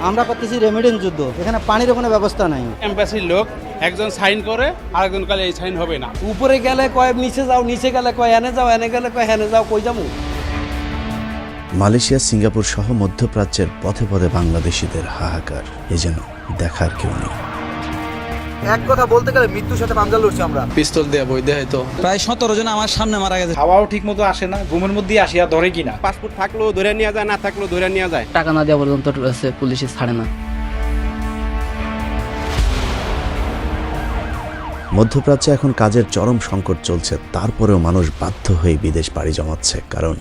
আমরা করতেছি রেমিডেন্স যুদ্ধ, এখানে পানির কোনো ব্যবস্থা নাই। এম্বাসির লোক একজন সাইন করে আরেকজন কালে এই সাইন হবে না। উপরে গেলে কয় নিচে যাও, নিচে গেলে কয় এনে যাও, এনে গেলে কয় হেনে যাও, কই যাবো। মালয়েশিয়া, সিঙ্গাপুর সহ মধ্যপ্রাচ্যের পথে পথে বাংলাদেশিদের হাহাকার, এ যেন দেখার কেউ নেই। এক কথা বলতে গেলে মৃত্যুর সাথে পাঞ্জা লড়ছি আমরা। পিস্তল দিয়ে বই দেয় তো প্রায় 17 জন আমার সামনে মারা গেছে। হাওয়াও ঠিক মতো আসে না, ঘুমের মধ্যেই আসিয়া ধরে কিনা। পাসপোর্ট থাকলেও ধরে নিয়ে যায়, না থাকলেও ধরে নিয়ে যায়। টাকা না দেওয়া পর্যন্ত পুলিশে ছাড়ে না। মধ্যপ্রাচ্যে এখন কাজের চরম সংকট চলছে, তারপরেও মানুষ বাধ্য হয়ে বিদেশ পাড়ি জমাচ্ছে, কারণ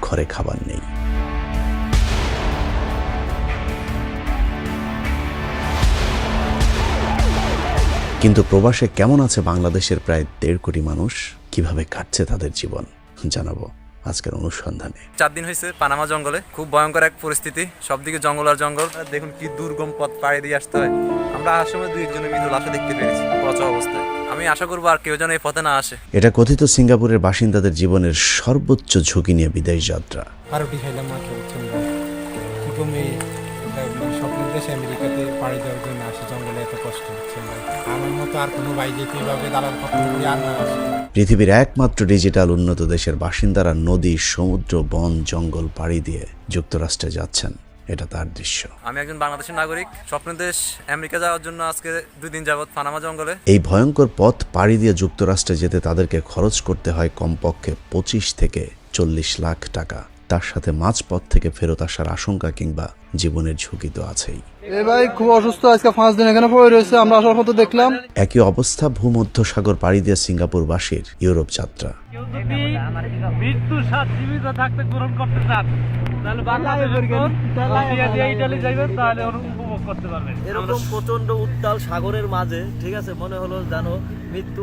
ঘরে খাবার নেই। কিন্তু প্রবাসে কেমন আছে বাংলাদেশের প্রায় 1.5 কোটি মানুষ, কিভাবে কাটছে তাদের জীবন, জানাবো আজকের অনুসন্ধানে। 4 দিন হয়েছে পানামা জঙ্গলে, খুব ভয়ঙ্কর এক পরিস্থিতি, সবদিকে জঙ্গল আর জঙ্গল। দেখুন কি দুর্গম পথ পাড়ি দিয়ে আসতে হয়। আমরা আসার সময় 2 একজনের মৃত লাশও দেখতে পেরেছি পচা অবস্থায়। আমি আশা করবো আর কেউ যেন এই পথে না আসে। এটা কথিত সিঙ্গাপুরের বাসিন্দাদের জীবনের সর্বোচ্চ ঝুঁকি নিয়ে বিদেশ যাত্রা। পারোটি খাইলাম মাত্র স্বপ্নের দেশে আমেরিকাতে পাড়ি দেওয়ার জন্য আসে, জঙ্গলে এত কষ্ট হচ্ছে। আমার মতো আর কোনো ভাই যেতে এভাবে দালাল কত আর না আসে। পৃথিবীর একমাত্র ডিজিটাল উন্নত দেশের বাসিন্দারা নদী, সমুদ্র, বন, জঙ্গল পাড়ি দিয়ে যুক্তরাষ্ট্রে যাচ্ছেন, এটা তার দৃশ্য। আমি একজন বাংলাদেশের নাগরিক, স্বপ্নের দেশ আমেরিকা যাওয়ার জন্য আজকে 2 দিন যাবত পানামা জঙ্গলে। এই ভয়ঙ্কর পথ পাড়ি দিয়ে যুক্তরাষ্ট্রে যেতে তাদেরকে খরচ করতে হয় কমপক্ষে 25 থেকে 40 লাখ টাকা। তার সাথে মাঝপথ থেকে ফেরত আসার আশঙ্কা কিংবা জীবনের ঝুঁকি তো আছেই। ভাই খুব অসুস্থ, আজকে 5 দিন এখানে পড়ে রয়েছে, আমরা আসার পথে দেখলাম। একই অবস্থা ভূমধ্যসাগর পাড়ি দিয়ে সিঙ্গাপুরবাসীর ইউরোপ যাত্রা। মৃত্যু সাথে জীবিত থাকতে গ্রহণ করতে চান তাহলে ইটালি যাইবেন, তাহলে উপভোগ করতে পারবেন। এরকম প্রচন্ড উত্তাল সাগরের মাঝে, ঠিক আছে, মনে হলো জানো মৃত্যু।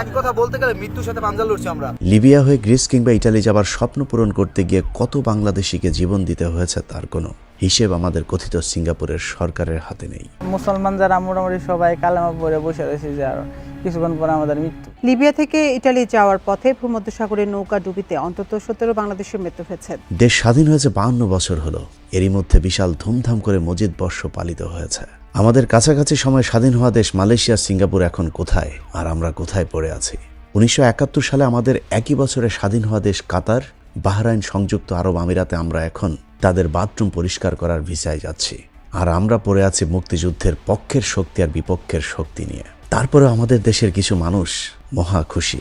এক কথা বলতে গেলে মৃত্যুর সাথে পাঞ্জা লড়ছি আমরা। লিবিয়া হয়ে গ্রিস কিংবা ইটালি যাবার স্বপ্ন পূরণ করতে গিয়ে কত বাংলাদেশিকে জীবন দিতে হয়েছে তার কোনো হিসেব আমাদের কথিত সিঙ্গাপুরের সরকারের হাতে নেই। মুসলমান যারা মোটামুটি সবাই কালেমা পড়ে বসে রয়েছে, যে আর কিছুক্ষণ পরে আমাদের মৃত্যু। লিবিয়া থেকে ইটালি যাওয়ার পথে ভূমধ্যসাগরের নৌকা ডুবিতে অন্তত 17 বাংলাদেশের মৃত্যু হয়েছে। দেশ স্বাধীন হয়েছে 52 বছর হলো, এরই মধ্যে বিশাল ধুমধাম করে মজিদ বর্ষ পালিত হয়েছে। আমাদের কাছাকাছি সময় স্বাধীন হওয়া দেশ মালয়েশিয়া, সিঙ্গাপুর এখন কোথায় আর আমরা কোথায় পড়ে আছি? 1971 সালে আমাদের একই বছরে স্বাধীন হওয়া দেশ কাতার, বাহরাইন, সংযুক্ত আরব আমিরাতে আমরা এখন তাদের বাথরুম পরিষ্কার করার ভিসায় যাচ্ছি, আর আমরা পড়ে আছি মুক্তিযুদ্ধের পক্ষের শক্তি আর বিপক্ষের শক্তি নিয়ে। তারপরে আমাদের দেশের কিছু মানুষ মহা খুশি।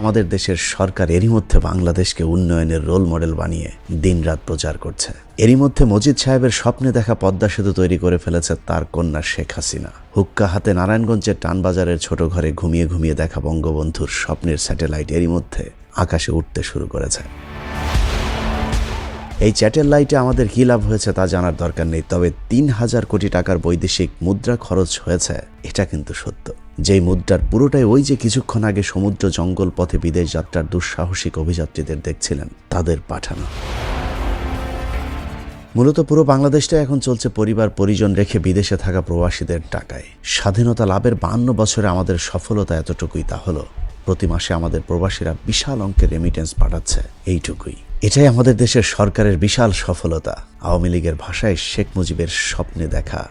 আমাদের দেশের সরকার এরই মধ্যে বাংলাদেশকে উন্নয়নের রোল মডেল বানিয়ে দিনরাত প্রচার করছে। এরই মধ্যে মজিদ সাহেবের স্বপ্নে দেখা পদ্মা সেতু তৈরি করে ফেলেছে তার কন্যা শেখ হাসিনা। হুক্কা হাতে নারায়ণগঞ্জের টানবাজারের ছোট ঘরে ঘুমিয়ে ঘুমিয়ে দেখা বঙ্গবন্ধুর স্বপ্নের স্যাটেলাইট এরই মধ্যে আকাশে উঠতে শুরু করেছে। এই স্যাটেলাইটে আমাদের কী লাভ হয়েছে তা জানার দরকার নেই, তবে 3000 কোটি টাকার বৈদেশিক মুদ্রা খরচ হয়েছে, এটা কিন্তু সত্য। যেই মুদ্রার পুরোটাই ওই যে কিছুক্ষণ আগে সমুদ্র জঙ্গল পথে বিদেশ যাত্রার দুঃসাহসিক অভিযাত্রীদের দেখছিলেন তাদের পাঠানো। মূলত পুরো বাংলাদেশটা এখন চলছে পরিবার পরিজন রেখে বিদেশে থাকা প্রবাসীদের টাকায়। স্বাধীনতা লাভের 52 বছরে আমাদের সফলতা এতটুকুই, তা হলো প্রতি মাসে আমাদের প্রবাসীরা বিশাল অঙ্কের রেমিটেন্স পাঠাচ্ছে, এইটুকুই। এটাই আমাদের দেশের সরকারের বিশাল সফলতা। আওয়ামী লীগের ভাষায় শেখ মুজিবের স্বপ্নে দেখা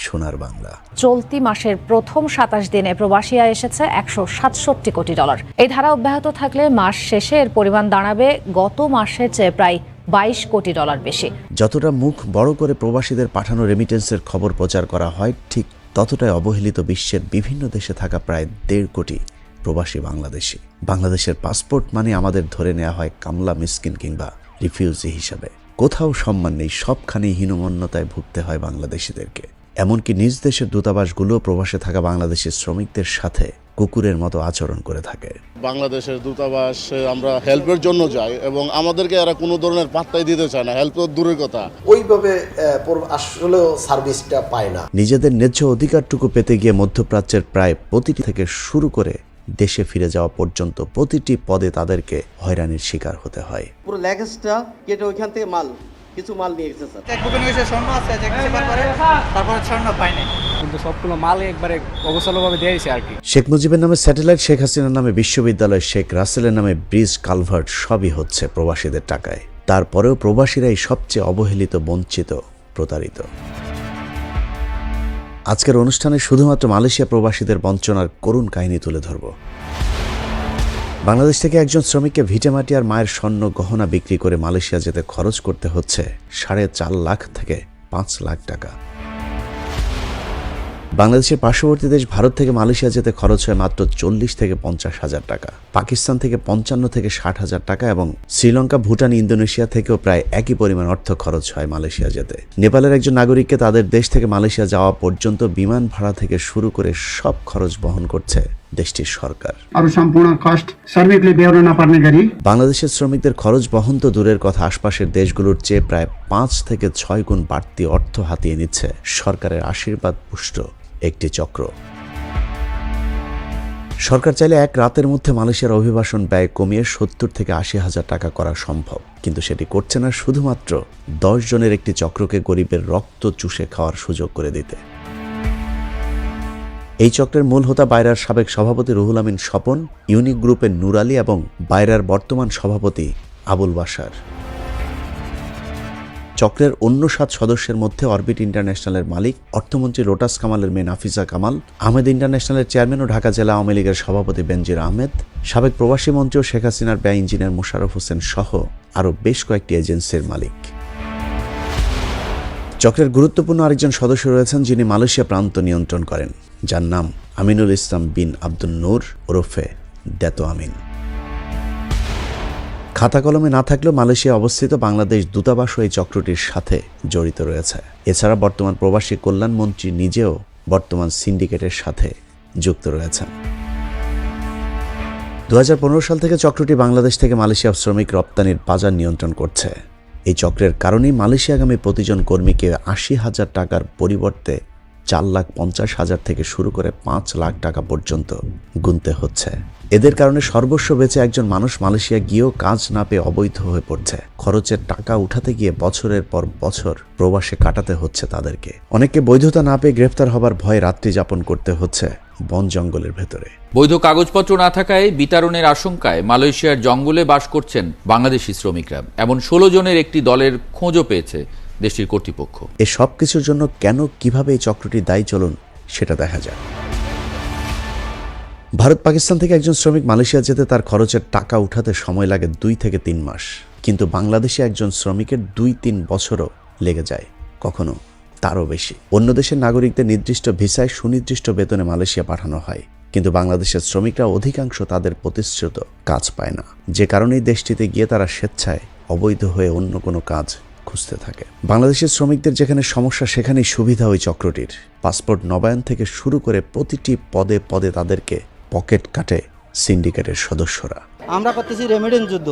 সোনার বাংলা। চলতি মাসের প্রথম 27 দিনে প্রবাসী আয় এসেছে $167 কোটি। এই ধারা অব্যাহত থাকলে মাস শেষে এর পরিমাণ দাঁড়াবে গত মাসের চেয়ে প্রায় $22 কোটি বেশি। যতটা মুখ বড় করে প্রবাসীদের পাঠানো রেমিটেন্সের খবর প্রচার করা হয়, ঠিক ততটাই অবহেলিত বিশ্বের বিভিন্ন দেশে থাকা প্রায় 1.5 কোটি প্রবাসী বাংলাদেশি। বাংলাদেশের পাসপোর্ট মানে আমাদের ধরে নেওয়া হয় কামলা, মিসকিন কিংবা রিফিউজি হিসাবে। কোথাও সম্মান নেই, সবখানেই হীনমন্যতায় ভুগতে হয় বাংলাদেশিদেরকে। এমনকি নিজ দেশের দূতাবাসগুলো প্রবাসে থাকা বাংলাদেশি শ্রমিকদের সাথে কুকুরের মতো আচরণ করে থাকে। বাংলাদেশের দূতাবাসে আমরা হেল্পের জন্য যাই এবং আমাদেরকে এরা কোনো ধরনের পাত্তাই দিতে চায় না, হেল্প তো দূরের কথা, ওইভাবে আসলেও সার্ভিসটা পায় না। নিজেদের ন্যায্য অধিকারটুকু পেতে গিয়ে মধ্যপ্রাচ্যের প্রায় প্রতিটি থেকে শুরু করে দেশে ফিরে যাওয়া পর্যন্ত প্রতিটি পদে তাদেরকে হয়রানির শিকার হতে হয়। পুরো লেগেজটা কেটে ওইখান থেকে কিছু মাল নিয়ে গেছে স্যার। স্বর্ণ আছে, তারপরে স্বর্ণ পাইনি, কিন্তু সবগুলো মাল একবারে অগোছালোভাবে দিয়েছে আর কি। শেখ মুজিবের নামে স্যাটেলাইট, শেখ হাসিনার নামে বিশ্ববিদ্যালয়, শেখ রাসেলের নামে ব্রিজ, কালভার্ট সবই হচ্ছে প্রবাসীদের টাকায়। তারপরেও প্রবাসীরাই সবচেয়ে অবহেলিত, বঞ্চিত প্রতারিত। আজকের অনুষ্ঠানে শুধুমাত্র মালয়েশিয়া প্রবাসীদের বঞ্চনার করুণ কাহিনী তুলে ধরব। বাংলাদেশ থেকে একজন শ্রমিককে ভিটেমাটি আর মায়ের স্বর্ণ গহনা বিক্রি করে মালয়েশিয়া যেতে খরচ করতে হচ্ছে 4.5 লাখ থেকে 5 লাখ টাকা। বাংলাদেশের পার্শ্ববর্তী দেশ ভারত থেকে মালয়েশিয়া যেতে খরচ হয় মাত্র 40 থেকে 50 হাজার টাকা, পাকিস্তান থেকে 55 থেকে 60 হাজার টাকা এবং শ্রীলঙ্কা, ভুটান, ইন্দোনেশিয়া থেকেও প্রায় একই পরিমাণ অর্থ খরচ হয় মালয়েশিয়া যেতে। নেপালের একজন নাগরিককে তাদের দেশ থেকে মালয়েশিয়া যাওয়া পর্যন্ত বিমান ভাড়া থেকে শুরু করে সব খরচ বহন করছে দেশটির সরকার। বাংলাদেশের শ্রমিকদের খরচ বহন তো দূরের কথা, আশপাশের দেশগুলোর চেয়ে প্রায় 5 থেকে 6 গুণ বাড়তি অর্থ হাতিয়ে নিচ্ছে সরকারের আশীর্বাদ পুষ্ট একটি চক্র। সরকার চাইলে এক রাতের মধ্যে মালয়েশিয়ার অভিবাসন ব্যয় কমিয়ে 70 থেকে 80 হাজার টাকা করা সম্ভব, কিন্তু সেটি করছে না শুধুমাত্র 10 জনের একটি চক্রকে গরিবের রক্ত চুষে খাওয়ার সুযোগ করে দিতে। এই চক্রের মূল হোতা বাইরার সাবেক সভাপতি রুহুল আমিন স্বপন, ইউনিক গ্রুপের নূর আলী এবং বাইরার বর্তমান সভাপতি আবুল বাশার। চক্রের অন্য 7 সদস্যের মধ্যে অরবিট ইন্টারন্যাশনালের মালিক, অর্থমন্ত্রী রোটাস কামালের মেয়ে নাফিসা কামাল, আহমেদ ইন্টারন্যাশনালের চেয়ারম্যান ও ঢাকা জেলা আওয়ামী লীগের সভাপতি বেনজির আহমেদ, সাবেক প্রবাসী মন্ত্রী ও শেখ হাসিনার ব্যয় ইঞ্জিনিয়ার মোশাররফ হোসেন সহ আরও বেশ কয়েকটি এজেন্সির মালিক। চক্রের গুরুত্বপূর্ণ আরেকজন সদস্য রয়েছেন যিনি মালয়েশিয়া প্রান্ত নিয়ন্ত্রণ করেন, যার নাম আমিনুল ইসলাম বিন আব্দুল নূর ওরফে দেতো আমিন। খাতা কলমে না থাকলেও মালয়েশিয়া অবস্থিত বাংলাদেশ দূতাবাসও এই চক্রটির সাথে জড়িত রয়েছে। এছাড়া বর্তমান প্রবাসী কল্যাণ মন্ত্রী নিজেও বর্তমান সিন্ডিকেটের সাথে যুক্ত রয়েছেন। 2015 সাল থেকে চক্রটি বাংলাদেশ থেকে মালয়েশিয়া শ্রমিক রপ্তানির বাজার নিয়ন্ত্রণ করছে। এই চক্রের কারণেই মালয়েশিয়াগামী প্রতিজন কর্মীকে 80 হাজার টাকার পরিবর্তে 4,50,000 থেকে শুরু করে 5 লাখ টাকা পর্যন্ত গুনতে হচ্ছে। এদের কারণে সর্বস্ব বেচে একজন মানুষ মালয়েশিয়া গিয়েও কাজ না পেয়ে অবৈধ হয়ে পড়ছে। খরচের টাকা উঠাতে গিয়ে বছরের পর বছর প্রবাসে কাটাতে হচ্ছে তাদেরকে। অনেককে বৈধতা না পেয়ে গ্রেফতার হবার ভয়ে রাত্রি যাপন করতে হচ্ছে বন জঙ্গলের ভেতরে। বৈধ কাগজপত্র না থাকায় বিতাড়নের আশঙ্কায় মালয়েশিয়ার জঙ্গলে বাস করছেন বাংলাদেশি শ্রমিকরা। এমন 16 জনের একটি দলের খোঁজও পেয়েছে দেশটির কর্তৃপক্ষ। এ সব কিছুর জন্য কেন, কিভাবে এই চক্রটি দায়ী চলুন সেটা দেখা যায়। ভারত পাকিস্তান থেকে একজন শ্রমিক মালয়েশিয়া যেতে তার খরচের টাকা উঠাতে সময় লাগে 2 থেকে 3 মাস, কিন্তু বাংলাদেশে একজন শ্রমিকের 2-3 বছরও লেগে যায়, কখনো তারও বেশি। অন্য দেশের নাগরিকদের নির্দিষ্ট ভিসায় সুনির্দিষ্ট বেতনে মালয়েশিয়া পাঠানো হয়, কিন্তু বাংলাদেশের শ্রমিকরা অধিকাংশ তাদের প্রতিশ্রুত কাজ পায় না, যে কারণেই দেশটিতে গিয়ে তারা স্বেচ্ছায় অবৈধ হয়ে অন্য কোনো কাজ খুঁজতে থাকে। বাংলাদেশের শ্রমিকদের যেখানে সমস্যা সেখানেই সুবিধা ওই চক্রটির। পাসপোর্ট নবায়ন থেকে শুরু করে প্রতিটি পদে পদে তাদেরকে পকেট কাটে সিন্ডিকেটের সদস্যরা। আমরা করতেছি রেমিডেন্স যুদ্ধ,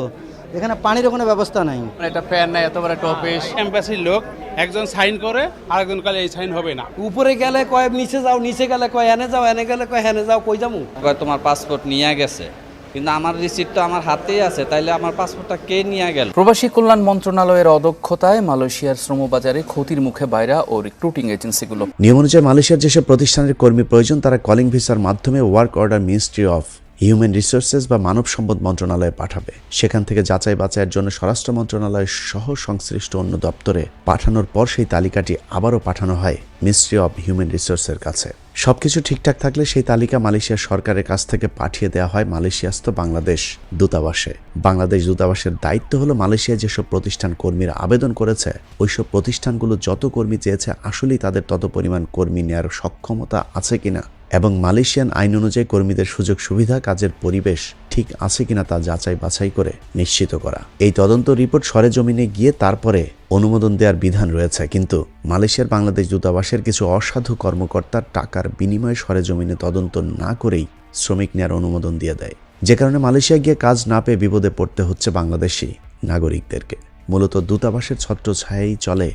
এখানে পানির কোনো ব্যবস্থা নাই, একটা ফ্যান নাই, এত বড় একটা অফিস। এম্বাসির লোক একজন সাইন করে, আরেকজন কালে এই সাইন হবে না। উপরে গেলে কয় নিচে যাও, নিচে গেলে কয় এনে যাও, এনে গেলে কয় হেনে যাও, কই যাবো। তোমার পাসপোর্ট নিয়ে গেছে, কিন্তু আমার রিসিপ্ট তো আমার হাতেই আছে, তাইলে আমার পাসপোর্টটা কে নিয়ে গেল? প্রবাসী কল্যাণ মন্ত্রণালয়ের অদক্ষতায় মালয়েশিয়ার শ্রমবাজারে ক্ষতির মুখে বাইরা ও রিক্রুটিং এজেন্সিগুলো। নিয়ম অনুযায়ী মালয়েশিয়ার যেসব প্রতিষ্ঠানের কর্মী প্রয়োজন তারা কলিং ভিসার মাধ্যমে work order ministry of human resources বা মানব সম্পদ মন্ত্রণালয়ে পাঠাবে। সেখান থেকে যাচাই বাছাইয়ের জন্য স্বরাষ্ট্র মন্ত্রণালয়ের সহ সংশ্লিষ্ট অন্য দপ্তরে পাঠানোর পর সেই তালিকাটি আবারও পাঠানো হয় মিনিস্ট্রি অফ হিউম্যান রিসোর্সের কাছে। সবকিছু ঠিকঠাক থাকলে সেই তালিকা মালয়েশিয়া সরকারের কাছ থেকে পাঠিয়ে দেওয়া হয় মালয়েশিয়াস্থ বাংলাদেশ দূতাবাসে। বাংলাদেশ দূতাবাসের দায়িত্ব হলো মালয়েশিয়ায় যেসব প্রতিষ্ঠান কর্মীরা আবেদন করেছে ওইসব প্রতিষ্ঠানগুলো যত কর্মী চেয়েছে আসলেই তাদের তত পরিমাণ কর্মী নেওয়ার সক্ষমতা আছে কিনা এবং মালয়েশিয়ান আইন অনুযায়ী কর্মীদের সুযোগ সুবিধা, কাজের পরিবেশ ঠিক আছে কিনা তা যাচাই বাছাই করে নিশ্চিত করা। এই তদন্ত রিপোর্ট সরেজমিনে গিয়ে তারপরে অনুমোদন দেওয়ার বিধান রয়েছে, কিন্তু মালয়েশিয়ার বাংলাদেশ দূতাবাসের কিছু অসাধু কর্মকর্তার টাকার বিনিময়ে সরেজমিনে তদন্ত না করেই শ্রমিক নেওয়ার অনুমোদন দিয়ে দেয়, যে কারণে মালয়েশিয়া গিয়ে কাজ না পেয়ে বিপদে পড়তে হচ্ছে বাংলাদেশি নাগরিকদেরকে। মূলত দূতাবাসের ছত্রছায়াই চলে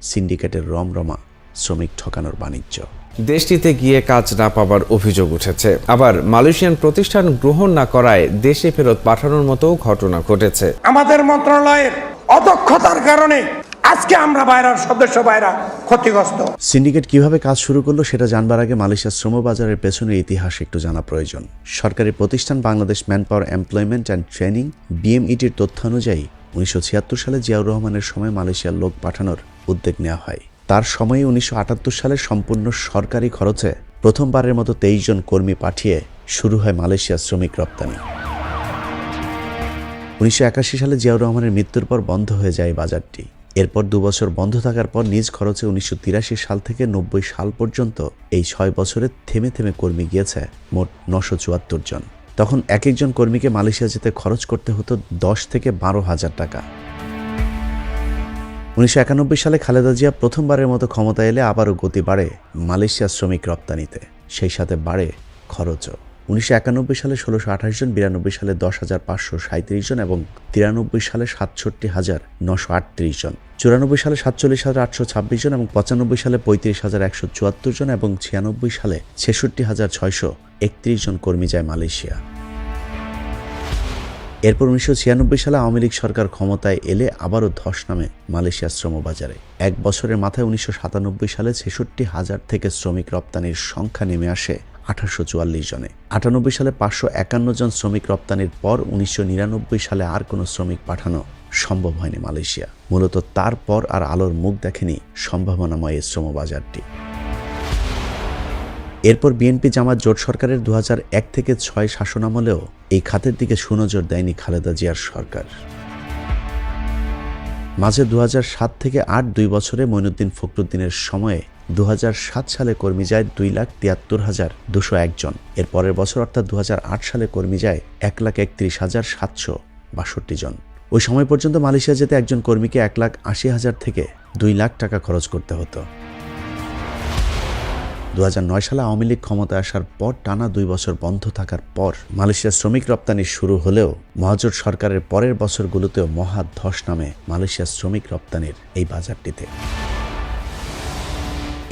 সিন্ডিকেটের রমরমা শ্রমিক ঠকানোর বাণিজ্য। দেশটিতে গিয়ে কাজ না পাবার অভিযোগ উঠেছে, আবার মালয়েশিয়ান প্রতিষ্ঠান গ্রহণ না করায় দেশে ফেরত পাঠানোর মতো ঘটনা ঘটেছে। আমাদের মন্ত্রণালয়ের অদক্ষতার কারণে আজকে আমরা বাইরের সদস্য বাইরা ক্ষতিগ্রস্ত। সিন্ডিকেট কিভাবে কাজ শুরু করলো সেটা জানবার আগে মালয়েশিয়ার শ্রমবাজারের পেছনের ইতিহাস একটু জানা প্রয়োজন। সরকারি প্রতিষ্ঠান Bangladesh man power employment and training BMETর তথ্য অনুযায়ী 1976 সালে জিয়াউর রহমানের সময় মালয়েশিয়ার লোক পাঠানোর উদ্যোগ নেওয়া হয়। তার সময়ে 1978 সালে সম্পূর্ণ সরকারি খরচে প্রথমবারের মতো 23 জন কর্মী পাঠিয়ে শুরু হয় মালয়েশিয়া শ্রমিক রপ্তানি। 1981 সালে জিয়াউর রহমানের মৃত্যুর পর বন্ধ হয়ে যায় বাজারটি। এরপর 2 বছর বন্ধ থাকার পর নিজ খরচে 1983 সাল থেকে 90 সাল পর্যন্ত এই 6 বছরে থেমে থেমে কর্মী গিয়েছে মোট 974 জন। তখন এক একজন কর্মীকে মালয়েশিয়া যেতে খরচ করতে হতো 10 থেকে 12,000 টাকা। 1991 সালে খালেদা জিয়া প্রথমবারের মতো ক্ষমতা এলে আবারও গতি বাড়ে মালয়েশিয়া শ্রমিক রপ্তানিতে, সেই সাথে বাড়ে খরচও। 1991 সালে 1628 জন, 92 সালে 10,537 জন এবং 93 সালে 67,938 জন, 94 সালে 47,826 জন এবং 95 সালে 35,174 জন এবং 96 সালে 66,631 জন কর্মী যায় মালয়েশিয়া। এরপর 1996 সালে আওয়ামী লীগ সরকার ক্ষমতায় এলে আবারও ধস নামে মালয়েশিয়ার শ্রমবাজারে। এক বছরের মাথায় 1997 সালে 66,000 থেকে শ্রমিক রপ্তানির সংখ্যা নেমে আসে 1844 জনে। 98 সালে 551 জন শ্রমিক রপ্তানির পর 1999 সালে আর কোনো শ্রমিক পাঠানো সম্ভব হয়নি মালয়েশিয়া। মূলত তারপর আর আলোর মুখ দেখেনি সম্ভাবনাময় এই শ্রমবাজারটি। এরপর বিএনপি জামাত জোট সরকারের 2001 থেকে 6 শাসনামলেও এই খাতের দিকে সুনজর দেয়নি খালেদা জিয়ার সরকার। মাঝে 2007 থেকে 8 2 বছরে মঈনুদ্দিন ফখরুদ্দিনের সময়ে 2007 সালে কর্মী যায় 2,73,201 জন। এর পরের বছর অর্থাৎ 2008 সালে কর্মী যায় 1,31,762 জন। ওই সময় পর্যন্ত মালয়েশিয়া যেতে একজন কর্মীকে 1,80,000 থেকে 2 লাখ টাকা খরচ করতে হতো। 2009 সালে আওয়ামী লীগ ক্ষমতায় আসার পর টানা 2 বছর বন্ধ থাকার পর মালয়েশিয়ার শ্রমিক রপ্তানি শুরু হলেও মহাজোট সরকারের পরের বছরগুলোতেও মহা ধস নামে মালয়েশিয়ার শ্রমিক রপ্তানির এই বাজারটিতে।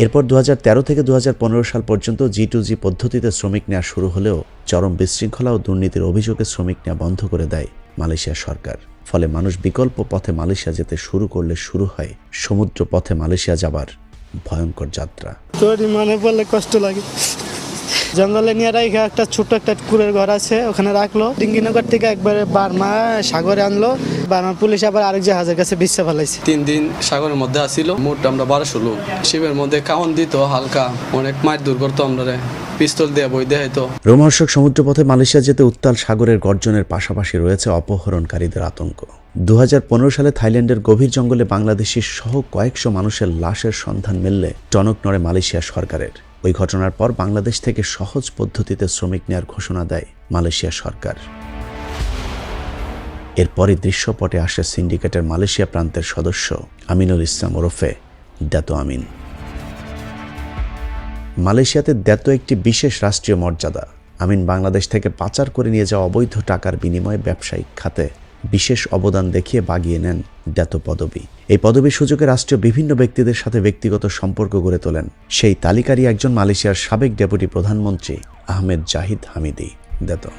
এরপর 2013 থেকে 2015 সাল পর্যন্ত G2G পদ্ধতিতে শ্রমিক নেওয়া শুরু হলেও চরম বিশৃঙ্খলা ও দুর্নীতির অভিযোগে শ্রমিক নেওয়া বন্ধ করে দেয় মালয়েশিয়া সরকার। ফলে মানুষ বিকল্প পথে মালয়েশিয়া যেতে শুরু করলে শুরু হয় সমুদ্র পথে মালয়েশিয়া যাবার ভয়ঙ্কর যাত্রা। তোর মনে পড়লে কষ্ট লাগে। জঙ্গলে নিয়ে রাখা একটা ছোট্ট একটা কুড়ের ঘর আছে, ওখানে রাখলো। ডিঙ্গিনগর থেকে একবারে বার্মা সাগরে আনলো। বার্মা পুলিশ আবার আরেক জাহাজের কাছে বিচ্ছা ফেলাইছে। 3 দিন সাগরের মধ্যে আসিল। মোট আমরা 1200 লোক। শিবের মধ্যে কাউন দিত হালকা, অনেক মার দূর করতো আমরা, পিস্তল দিয়ে বই দেখাইতো। রোমহর্ষক সমুদ্রপথে মালয়েশিয়া যেতে উত্তাল সাগরের গর্জনের পাশাপাশি রয়েছে অপহরণকারীদের আতঙ্ক। 2015 সালে থাইল্যান্ডের গভীর জঙ্গলে বাংলাদেশি সহ কয়েকশো মানুষের লাশের সন্ধান মিললে টনক নড়ে মালয়েশিয়া সরকারের। ওই ঘটনার পর বাংলাদেশ থেকে সহজ পদ্ধতিতে শ্রমিক নেয়ার ঘোষণা দেয় মালয়েশিয়া সরকার। এরপরই দৃশ্যপটে আসে সিন্ডিকেটের মালয়েশিয়া প্রান্তের সদস্য আমিনুল ইসলাম ওরফে দ্যাতো আমিন। মালয়েশিয়াতে দ্যাতো একটি বিশেষ রাষ্ট্রীয় মর্যাদা। আমিন বাংলাদেশ থেকে পাচার করে নিয়ে যাওয়া অবৈধ টাকার বিনিময়ে ব্যবসায়িক খাতে বিশেষ অবদান দেখিয়ে বাগিয়ে নেন দ্যাতো পদবি। এই পদবির সুযোগে রাষ্ট্রীয় বিভিন্ন ব্যক্তিদের সাথে ব্যক্তিগত সম্পর্ক গড়ে তোলেন। সেই তালিকারই একজন মালয়েশিয়ার সাবেক ডেপুটি প্রধানমন্ত্রী আহমেদ জাহিদ হামিদি দ্যাতো।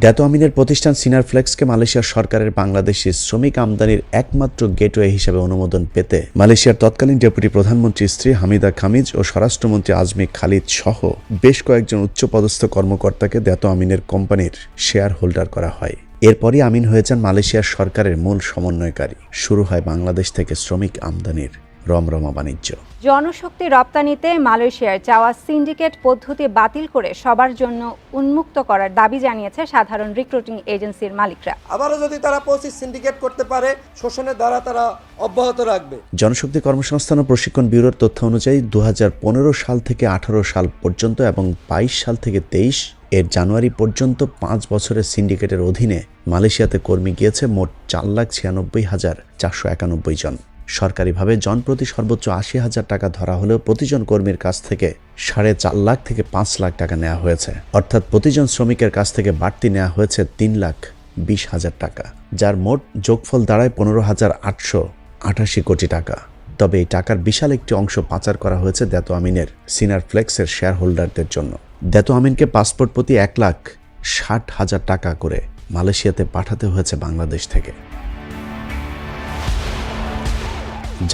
দ্যাতো আমিনের প্রতিষ্ঠান সিনারফ্লেক্সকে মালয়েশিয়ার সরকারের বাংলাদেশি শ্রমিক আমদানির একমাত্র গেটওয়ে হিসেবে অনুমোদন পেতে মালয়েশিয়ার তৎকালীন ডেপুটি প্রধানমন্ত্রীর স্ত্রী হামিদা খামিজ ও স্বরাষ্ট্রমন্ত্রী আজমি খালিদ সহ বেশ কয়েকজন উচ্চপদস্থ কর্মকর্তাকে দ্যাতো আমিনের কোম্পানির শেয়ার হোল্ডার করা হয়। এরপরই আমিন হয়েছেন মালয়েশিয়ার সরকারের মূল সমন্বয়কারী। শুরু হয় বাংলাদেশ থেকে শ্রমিক আমদানির রমরমা বাণিজ্য। জনশক্তি রপ্তানিতে মালয়েশিয়ার চাওয়া সিন্ডিকেট পদ্ধতি বাতিল করে সবার জন্য উন্মুক্ত করার দাবি জানিয়েছে সাধারণ রিক্রুটিং এজেন্সির মালিকরা। আবারও যদি তারা পঁচিশ সিন্ডিকেট করতে পারে, শোষণের দ্বারা তারা অব্যাহত রাখবে। জনশক্তি কর্মসংস্থান ও প্রশিক্ষণ ব্যুরোর তথ্য অনুযায়ী 2015 সাল থেকে 18 সাল পর্যন্ত এবং 22 সাল থেকে 23 এর জানুয়ারি পর্যন্ত 5 বছরের সিন্ডিকেটের অধীনে মালয়েশিয়াতে কর্মী গিয়েছে মোট 4,96,491 জন। সরকারিভাবে জনপ্রতি সর্বোচ্চ 80,000 টাকা ধরা হলেও প্রতিজন কর্মীর কাছ থেকে 4.5 লাখ থেকে 5 লাখ টাকা নেওয়া হয়েছে। অর্থাৎ প্রতিজন শ্রমিকের কাছ থেকে বাড়তি নেওয়া হয়েছে 3,20,000 টাকা, যার মোট যোগফল দাঁড়ায় 15,888 কোটি টাকা। তবে এই টাকার বিশাল একটি অংশ পাচার করা হয়েছে দ্যাতো আমিনের সিনারফ্লেক্সের শেয়ার হোল্ডারদের জন্য। দ্যাতো আমিনকে পাসপোর্ট প্রতি 1,60,000 টাকা করে মালয়েশিয়াতে পাঠাতে হয়েছে বাংলাদেশ থেকে।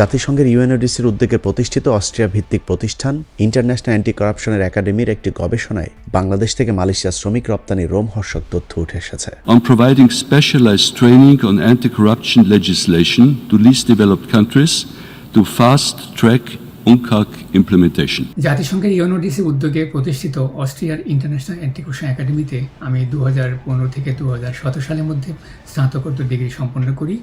জাতিসংঘের ইউএনওডিসির উদ্যোগে প্রতিষ্ঠিত অস্ট্রিয়া ভিত্তিক প্রতিষ্ঠান ইন্টারন্যাশনাল অ্যান্টি কারাপশনের একাডেমির একটি গবেষণায় বাংলাদেশ থেকে মালয়েশিয়া শ্রমিক রপ্তানির রোমহর্ষক তথ্য উঠে এসেছে। On providing specialized training on anti-corruption legislation to least developed countries to fast-track UNCAC implementation. জাতিসংঘের ইউএনওডিসি উদ্যোগে প্রতিষ্ঠিত অস্ট্রিয়ার ইন্টারন্যাশনাল অ্যান্টি-কোরেশন একাডেমিতে আমি 2015 থেকে 2017 সালের মধ্যে স্নাতকোত্তর ডিগ্রি সম্পন্ন করি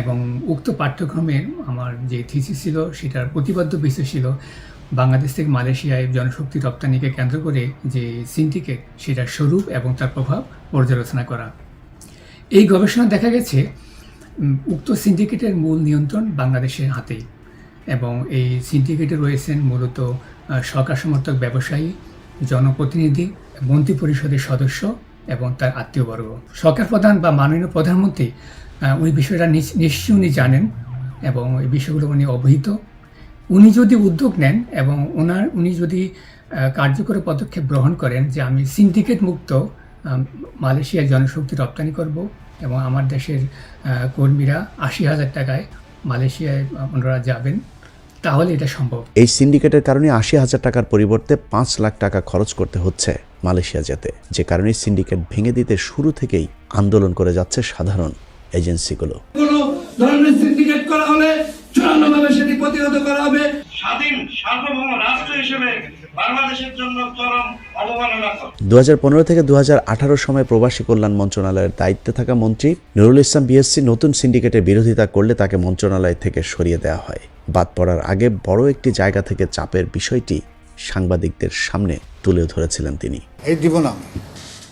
এবং উক্ত পাঠ্যক্রমের আমার যে থিসিস ছিল সেটার প্রতিপাদ্য বিষয় ছিল বাংলাদেশ থেকে মালয়েশিয়ায় জনশক্তি রপ্তানিকে কেন্দ্র করে যে সিন্ডিকেট সেটার স্বরূপ এবং তার প্রভাব পর্যালোচনা করা। এই গবেষণা দেখা গেছে উক্ত সিন্ডিকেটের মূল নিয়ন্ত্রণ বাংলাদেশের হাতেই এবং এই সিন্ডিকেটে রয়েছেন মূলত সরকার সমর্থক ব্যবসায়ী, জনপ্রতিনিধি, মন্ত্রী পরিষদের সদস্য এবং তার আত্মীয়বর্গ। সরকার প্রধান বা মাননীয় প্রধানমন্ত্রী উনি বিষয়টা নিশ্চয়ই উনি জানেন এবং এই বিষয়গুলো উনি অবহিত। উনি যদি উদ্যোগ নেন এবং উনি যদি কার্যকর পদক্ষেপ গ্রহণ করেন যে আমি সিন্ডিকেট মুক্ত মালয়েশিয়ায় জনশক্তি রপ্তানি করব এবং আমার দেশের কর্মীরা 80,000 টাকায় মালয়েশিয়ায় ওনারা যাবেন, তাহলে এটা সম্ভব। এই সিন্ডিকেটের কারণে 80,000 টাকার পরিবর্তে 5 লাখ টাকা খরচ করতে হচ্ছে মালয়েশিয়া যেতে, যে কারণে সিন্ডিকেট ভেঙে দিতে শুরু থেকেই আন্দোলন করে যাচ্ছে সাধারণ এজেন্সিগুলো। কোনো ধরনের সিন্ডিকেট করা হলে চূড়ান্তভাবে সেটি প্রতিহত করা হবে। স্বাধীন সার্বভৌম রাষ্ট্র হিসেবে বাংলাদেশের জন্য চরম অবমাননা। 2015 থেকে 2018 সময় প্রবাসী কল্যাণ মন্ত্রণালয়ের দায়িত্বে থাকা মন্ত্রী নুরুল ইসলাম বিএসসি নতুন সিন্ডিকেটের বিরোধিতা করলে তাকে মন্ত্রণালয় থেকে সরিয়ে দেওয়া হয়। বাদ পড়ার আগে বড় একটি জায়গা থেকে চাপের বিষয়টি সাংবাদিকদের সামনে তুলে ধরেছিলেন তিনি। এই দিব না,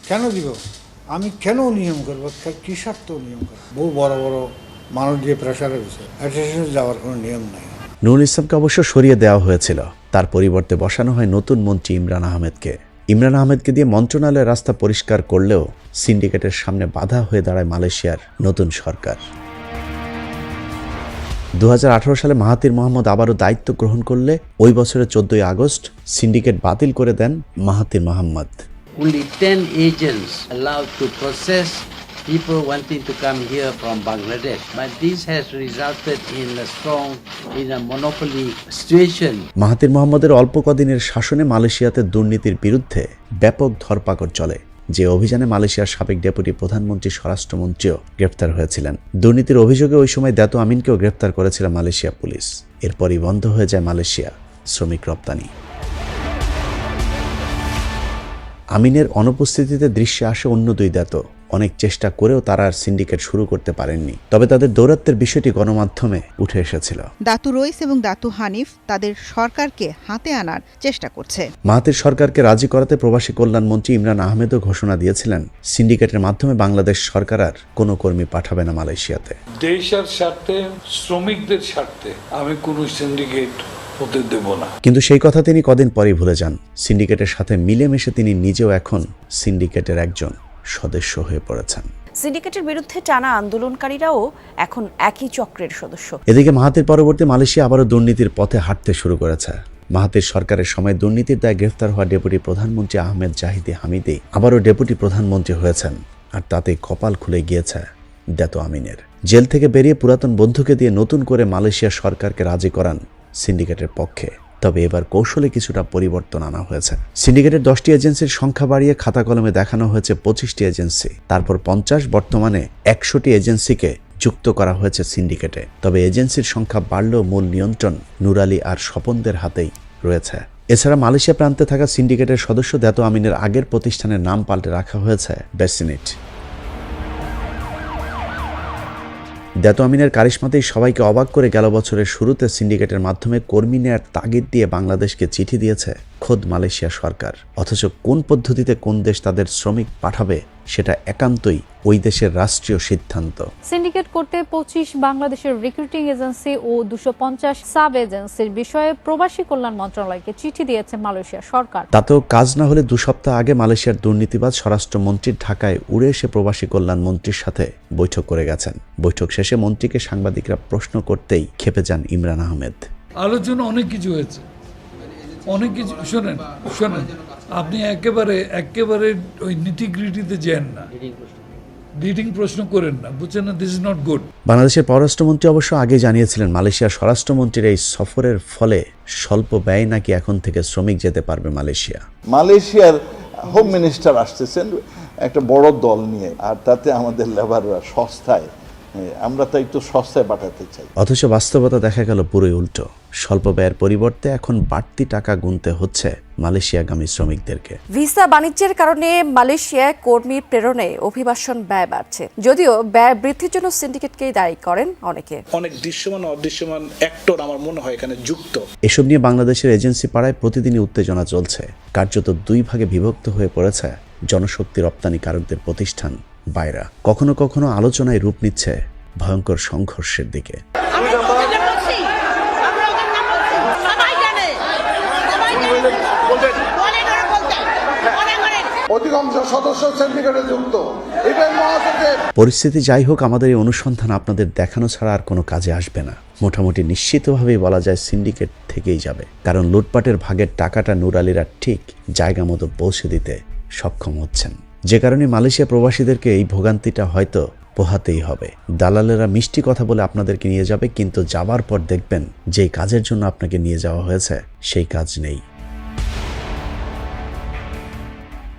কেন দিব, আমি কেন নিয়ম করবো, কি স্বার্থ নিয়ম করবো, বহু বড় বড় মানুষ দিয়ে প্রেশারের বিষয়, অ্যাটেনশন যাওয়ার কোনো নিয়ম নাই। নুরুল ইসলামকে অবশ্য সরিয়ে দেওয়া হয়েছিল, তার পরিবর্তে বসানো হয় নতুন মন্ত্রী ইমরান আহমেদকে। ইমরান আহমেদকে দিয়ে মন্ত্রণালয়ের রাস্তা পরিষ্কার করলেও সিন্ডিকেটের সামনে বাধা হয়ে দাঁড়ায় মালয়েশিয়ার নতুন সরকার। 2018 সালে মাহাথির মোহাম্মদ আবারও দায়িত্ব গ্রহণ করলে ওই বছরের 14 আগস্ট সিন্ডিকেট বাতিল করে দেন Mahathir Mohamad. Only 10 agents allowed to process people wanting to come here from Bangladesh, but this has resulted in a monopoly situation. Mahathir মোহাম্মদের অল্প কদিনের শাসনে মালয়েশিয়াতে দুর্নীতির বিরুদ্ধে ব্যাপক ধরপাকড় চলে, যে অভিযানে মালয়েশিয়ার সাবেক ডেপুটি প্রধানমন্ত্রী স্বরাষ্ট্রমন্ত্রীও গ্রেফতার হয়েছিলেন। দুর্নীতির অভিযোগে ওই সময় দাতো আমিনকেও গ্রেফতার করেছিল মালয়েশিয়া পুলিশ। এরপরই বন্ধ হয়ে যায় মালয়েশিয়া শ্রমিক রপ্তানি। আমিনের অনুপস্থিতিতে দৃশ্যে আসে অন্য দুই দাতো। অনেক চেষ্টা করেও তারা আর সিন্ডিকেট শুরু করতে পারেননি, তবে তাদের দৌরাত্বের বিষয়টি গণমাধ্যমে উঠে এসেছিল। দাতু রইস এবং দাতু হানিফ তাদের সরকারকে হাতে আনার চেষ্টা করছে। মাহাথির সরকারকে রাজি করাতে প্রবাসী কল্যাণ মন্ত্রী ইমরান আহমেদও ঘোষণা দিয়েছিলেন সিন্ডিকেটের মাধ্যমে বাংলাদেশ সরকার আর কোনো কর্মী পাঠাবে না মালয়েশিয়াতে। দেশের স্বার্থে, শ্রমিকদের স্বার্থে আমি কোনো সিন্ডিকেট হতে দেব না। কিন্তু সেই কথা তিনি কদিন পরেই ভুলে যান। সিন্ডিকেটের সাথে মিলেমিশে তিনি নিজেও এখন সিন্ডিকেটের একজন সদস্য হয়ে পড়েছেন। সিন্ডিকেটের বিরুদ্ধে টানা আন্দোলনকারীরাও এখন একই চক্রের সদস্য। এদিকে মাহাথির পরবর্তী মালয়েশিয়া আবারও দুর্নীতির পথে হাঁটতে শুরু করেছে। মাহাথির সরকারের সময় দুর্নীতির দায়ে গ্রেফতার হওয়া ডেপুটি প্রধানমন্ত্রী আহমেদ জাহিদি হামিদি আবারও ডেপুটি প্রধানমন্ত্রী হয়েছেন, আর তাতে কপাল খুলে গিয়েছে দাতো আমিনের। জেল থেকে বেরিয়ে পুরাতন বন্ধুকে দিয়ে নতুন করে মালয়েশিয়া সরকারকে রাজি করান সিন্ডিকেটের পক্ষে। তবে এবার কৌশলে কিছুটা পরিবর্তন আনা হয়েছে। সিন্ডিকেটের 10টি এজেন্সির সংখ্যা বাড়িয়ে খাতা কলমে দেখানো হয়েছে 25টি এজেন্সি, তারপর 50, বর্তমানে 100টি এজেন্সিকে যুক্ত করা হয়েছে সিন্ডিকেটে। তবে এজেন্সির সংখ্যা বাড়লেও মূল নিয়ন্ত্রণ নূর আলী আর স্বপনদের হাতেই রয়েছে। এছাড়া মালয়েশিয়া প্রান্তে থাকা সিন্ডিকেটের সদস্য দাতো আমিনের আগের প্রতিষ্ঠানের নাম পাল্টে রাখা হয়েছে বেসিনিট। দাতো আমিনের কারিশমাতেই সবাইকে অবাক করে গেল বছরের শুরুতে সিন্ডিকেটের মাধ্যমে কর্মী নেয়ার তাগিদ দিয়ে বাংলাদেশকে চিঠি দিয়েছে খোদ মালয়েশিয়া সরকার। অথচ কোন পদ্ধতিতে কোন দেশ তাদের শ্রমিক পাঠাবে সেটা একান্তই ওই দেশের রাষ্ট্রীয় সিদ্ধান্ত। সিন্ডিকেট করতে 25 বাংলাদেশের রিক্রুটিং এজেন্সি ও 250 সাব এজেন্সির বিষয়ে প্রবাসী কল্যাণ মন্ত্রণালয়কে চিঠি দিয়েছে মালয়েশিয়া সরকার। তাতেও কাজ না হলে 2 সপ্তাহ আগে মালয়েশিয়ার দুর্নীতিবাজ স্বরাষ্ট্রমন্ত্রী ঢাকায় উড়ে এসে প্রবাসী কল্যাণ মন্ত্রীর সাথে বৈঠক করে গেছেন। বৈঠক শেষে মন্ত্রীকে সাংবাদিকরা প্রশ্ন করতেই ক্ষেপে যান ইমরান আহমেদ। আলোচনা অনেক কিছু হয়েছে, অনেক কিছু। শোনেন, আপনি একেবারে ওই নীতিগ্রিটিতে যান না, লিডিং প্রশ্ন করেন না, বুঝছেন না? This is not good. বাংলাদেশের পররাষ্ট্রমন্ত্রী অবশ্য আগে জানিয়েছিলেন মালয়েশিয়ার স্বরাষ্ট্রমন্ত্রীর এই সফরের ফলে স্বল্প ব্যয় নাকি এখন থেকে শ্রমিক যেতে পারবে মালয়েশিয়া। মালয়েশিয়ার হোম মিনিস্টার আসতেছেন একটা বড় দল নিয়ে, আর তাতে আমাদের লেবাররা সস্তায় আমরা তো একটু সস্তায় পাঠাতে চাই। অথচ বাস্তবতা দেখা গেল পুরোই উল্টো। স্বল্প ব্যয়ের পরিবর্তে এখন বাড়তি টাকা গুনতে হচ্ছে মালয়েশিয়াগামী শ্রমিকদেরকে। ভিসা বাণিজ্যের কারণে মালয়েশিয়ায় কর্মী প্রেরণে অভিবাসন ব্যয় বাড়ছে, যদিও ব্যয় বৃদ্ধির জন্য সিন্ডিকেটকেই দায়ী করেন অনেকে। অনেক দৃশ্যমান অদৃশ্যমান অ্যাক্টর আমার মনে হয় এখানে যুক্ত। এসব নিয়ে বাংলাদেশের এজেন্সি পাড়ায় প্রতিদিনই উত্তেজনা চলছে। কার্যত দুই ভাগে বিভক্ত হয়ে পড়েছে জনশক্তি রপ্তানিকারকদের প্রতিষ্ঠান বাইরা। কখনো কখনো আলোচনায় রূপ নিচ্ছে ভয়ঙ্কর সংঘর্ষের দিকে। অধিকাংশ সদস্য সিন্ডিকেটে যুক্ত। এটাই পরিস্থিতি যাই হোক, আমাদের এই অনুসন্ধান আপনাদের দেখানো ছাড়া আর কোনো কাজে আসবে না। মোটামুটি নিশ্চিতভাবেই বলা যায় সিন্ডিকেট থেকেই যাবে, কারণ লুটপাটের ভাগের টাকাটা নূর আলীরা ঠিক জায়গা মতো পৌঁছে দিতে সক্ষম হচ্ছেন। যে কারণে মালয়েশিয়া প্রবাসীদেরকে এই ভোগান্তিটা হয়তো পোহাতেই হবে। দালালেরা মিষ্টি কথা বলে আপনাদেরকে নিয়ে যাবে, কিন্তু যাবার পর দেখবেন যেই কাজের জন্য আপনাকে নিয়ে যাওয়া হয়েছে সেই কাজ নেই।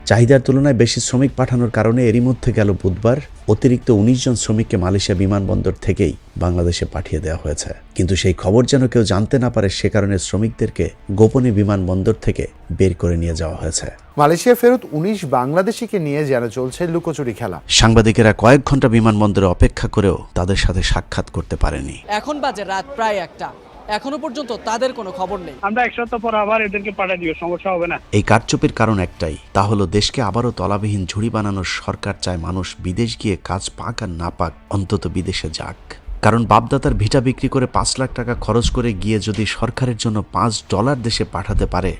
চাহিদার তুলনায় বেশি শ্রমিক পাঠানোর কারণে এরই মধ্যে গেল বুধবার অতিরিক্ত ১৯ জন শ্রমিককে মালয়েশিয়া বিমানবন্দর থেকেই বাংলাদেশে পাঠিয়ে দেওয়া হয়েছে। কিন্তু সেই খবর যেন কেউ জানতে না পারে, সে কারণে শ্রমিকদেরকে গোপনে বিমানবন্দর থেকে বের করে নিয়ে যাওয়া হয়েছে। মালয়েশিয়া ফেরত ১৯ বাংলাদেশিকে নিয়ে যেন চলছে লুকোচুরি খেলা। সাংবাদিকেরা কয়েক ঘন্টা বিমানবন্দরে অপেক্ষা করেও তাদের সাথে সাক্ষাৎ করতে পারেনি। এখন বাজে রাত প্রায় ১টা, এখনো পর্যন্ত তাদের কোনো খবর নেই। আমরা ১ সপ্তাহ পর আবার এদেরকে পাঠিয়ে দিব, সমস্যা হবে না। এই কারচুপির কারণ একটাই, তা হলো দেশকে আবারও তলাবিহীন ঝুড়ি বানানোর সরকার চায় মানুষ বিদেশ গিয়ে কাজ পাক আর না পাক অন্তত বিদেশে যাক। কারণ বাপদাতার ভিটা বিক্রি করে ৫ লাখ টাকা খরচ করে গিয়ে যদি সরকারের জন্য $৫ দেশে পাঠাতে পারে,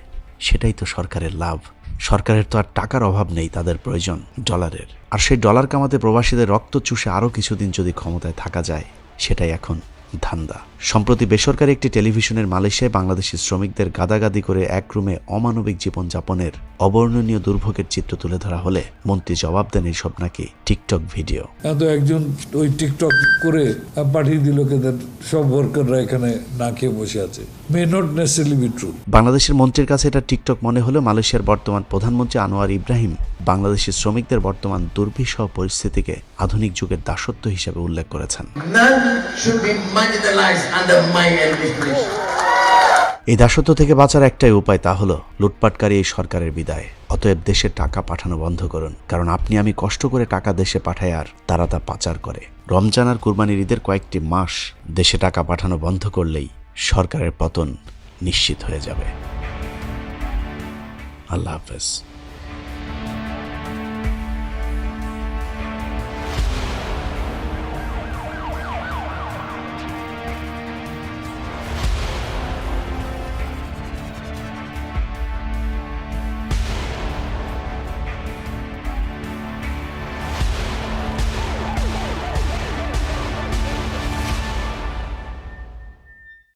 সেটাই তো সরকারের লাভ। সরকারের তো আর টাকার অভাব নেই, তাদের প্রয়োজন ডলারের। আর সেই ডলার কামাতে প্রবাসীদের রক্ত চুষে আরও কিছুদিন যদি ক্ষমতায় থাকা যায়, সেটাই এখন ধান্দা। সম্প্রতি বেসরকারি একটি টেলিভিশনের মালয়েশিয়ায় বাংলাদেশি শ্রমিকদের গাদাগাদি করে এক রুমে অমানবিক জীবনযাপনের অবর্ণনীয় দুর্ভোগের চিত্র তুলে ধরা হলে মন্ত্রী জবাব দেন এইসব নাকি টিকটক ভিডিও। এত একজন ওই টিকটক করে পাঠিয়ে দিল, সব ওয়ার্কাররা এখানে না খেয়ে বসে আছে। May not necessarily be true. বাংলাদেশের মন্ত্রীর কাছে এটা টিকটক মনে হলেও মালয়েশিয়ার বর্তমান প্রধানমন্ত্রী আনোয়ার ইব্রাহিম বাংলাদেশের শ্রমিকদের বর্তমান দুর্বিষহ পরিস্থিতিকে আধুনিক যুগের দাসত্ব হিসেবে উল্লেখ করেছেন। এই দাসত্ব থেকে বাঁচার একটাই উপায়, তা হলো লুটপাটকারী এই সরকারের বিদায়। অতএব দেশে টাকা পাঠানো বন্ধ করুন, কারণ আপনি আমি কষ্ট করে টাকা দেশে পাঠায় আর তারা তা পাচার করে। রমজান আর কুরবানির ঈদের কয়েকটি মাস দেশে টাকা পাঠানো বন্ধ করলেই সরকারের পতন নিশ্চিত হয়ে যাবে। আল্লাহ হাফেজ।